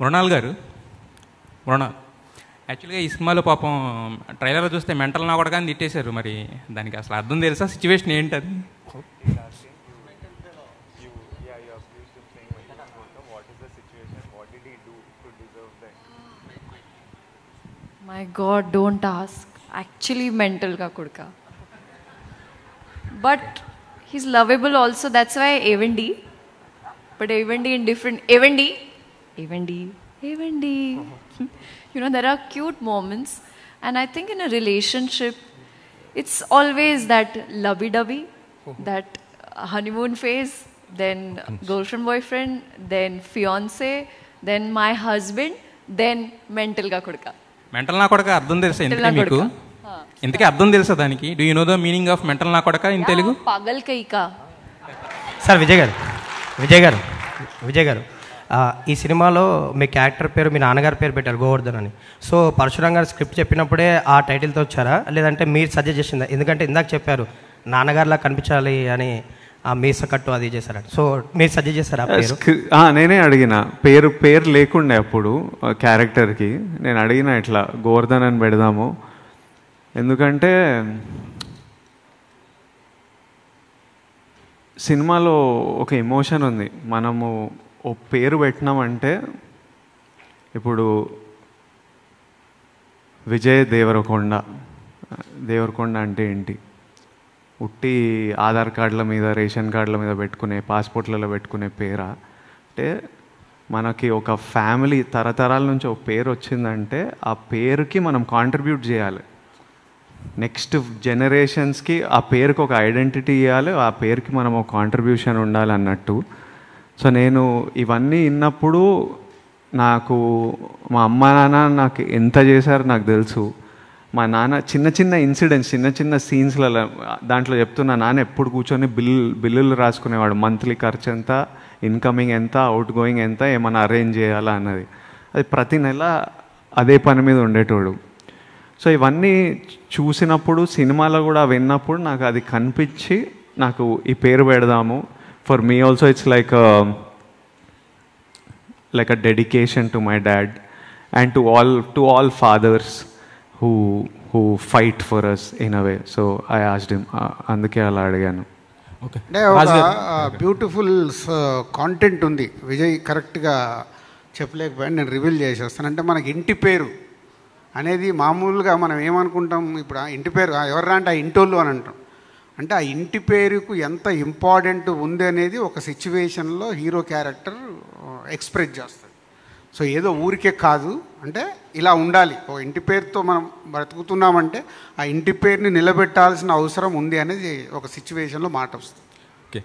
మృణాల్ గారు, మృణాల్ యాక్చువల్గా ఈ సినిమాలో పాపం ట్రైలర్లో చూస్తే మెంటల్ నా కూడా కానీ తిట్టేశారు. మరి దానికి అసలు అర్థం తెలుసా? సిచ్యువేషన్ ఏంటి అది? My God, don't ask. Actually mental ka kudka. But he's lovable also. That's why Evendi. But Evendi in different... Evendi. You know, there are cute moments. And I think in a relationship, it's always that lovey-dovey, that honeymoon phase, then girlfriend, boyfriend, then fiance, then my husband, then mental ka kudka. Mental నా కొడక అర్థం తెలుసా ఇంతకీ మీకు? ఇంతకీ అర్థం తెలుసా దానికి? Do you know the meaning of mental నా కొడక in Telugu? Paagal కైకా. Sir Vijay గారు ఈ సినిమాలో మీ క్యారెక్టర్ పేరు మీ నాన్నగారి పేరు పెట్టారు గోవర్ధన్ అని. సో పరశురామ్ గారు స్క్రిప్ట్ చెప్పినప్పుడే ఆ టైటిల్తో వచ్చారా, లేదంటే మీరు సజెస్ట్ చేసిందా? ఎందుకంటే ఇందాక చెప్పారు నాన్నగారిలా కనిపించాలి అని ఆ మీసకట్టు అది చేశారని. సో మీరు సజెస్ట్ చేశారా పేరు? నేనే అడిగిన పేరు లేకుండే అప్పుడు క్యారెక్టర్కి. నేను అడిగిన ఇట్లా గోవర్ధన్ అని పెడదాము, ఎందుకంటే సినిమాలో ఒక ఎమోషన్ ఉంది. మనము ఓ పేరు పెట్టినామంటే, ఇప్పుడు విజయ్ దేవరకొండ అంటే ఏంటి? ఉట్టి ఆధార్ కార్డుల మీద, రేషన్ కార్డుల మీద పెట్టుకునే, పాస్పోర్ట్లలో పెట్టుకునే పేరా? అంటే మనకి ఒక ఫ్యామిలీ తరతరాల నుంచి ఒక పేరు వచ్చిందంటే ఆ పేరుకి మనం కాంట్రిబ్యూట్ చేయాలి. నెక్స్ట్ జనరేషన్స్కి ఆ పేరుకి ఒక ఐడెంటిటీ ఇవ్వాలి, ఆ పేరుకి మనం ఒక కాంట్రిబ్యూషన్ ఉండాలి అన్నట్టు. సో నేను ఇవన్నీ విన్నప్పుడు నాకు మా అమ్మ నాన్న నాకు ఎంత చేశారో నాకు తెలుసు. మా నాన్న చిన్న చిన్న ఇన్సిడెంట్స్, చిన్న సీన్స్లలో దాంట్లో చెప్తున్నా, నాన్న ఎప్పుడు కూర్చొని బిల్లులు రాసుకునేవాడు. మంత్లీ ఖర్చు ఎంత, ఇన్కమింగ్ ఎంత, అవుట్ గోయింగ్ ఎంత, ఏమైనా అరేంజ్ చేయాలా అన్నది. అది ప్రతి నెల అదే పని మీద ఉండేటోడు. సో ఇవన్నీ చూసినప్పుడు, సినిమాలో కూడా విన్నప్పుడు నాకు అది కనిపించి నాకు ఈ పేరు పెడదాము. For me also it's like a dedication to my dad and to all fathers who fight for us in a way. So I asked him, అందుకే అలా అడిగాను. అంటే ఒక బ్యూటిఫుల్ కాంటెంట్ ఉంది. విజయ్ కరెక్ట్గా చెప్పలేకపోయాను, నేను రివీల్ చేసేస్తాను. అంటే మనకి ఇంటి పేరు అనేది మామూలుగా మనం ఏమనుకుంటాం, ఇప్పుడు ఆ ఇంటి పేరు ఎవర్రా అంటే ఆ ఇంటోళ్ళు అని అంటాం. అంటే ఆ ఇంటి పేరుకు ఎంత ఇంపార్టెంట్ ఉంది అనేది ఒక సిచ్యువేషన్లో హీరో క్యారెక్టర్ ఎక్స్ప్రెస్ చేస్తాడు. సో ఏదో ఊరికే కాదు, అంటే ఇలా ఉండాలి. ఒక ఇంటి పేరుతో మనం బ్రతుకుతున్నామంటే ఆ ఇంటి పేరుని నిలబెట్టాల్సిన అవసరం ఉంది అనేది ఒక సిచ్యువేషన్లో మాట వస్తుంది. ఓకే.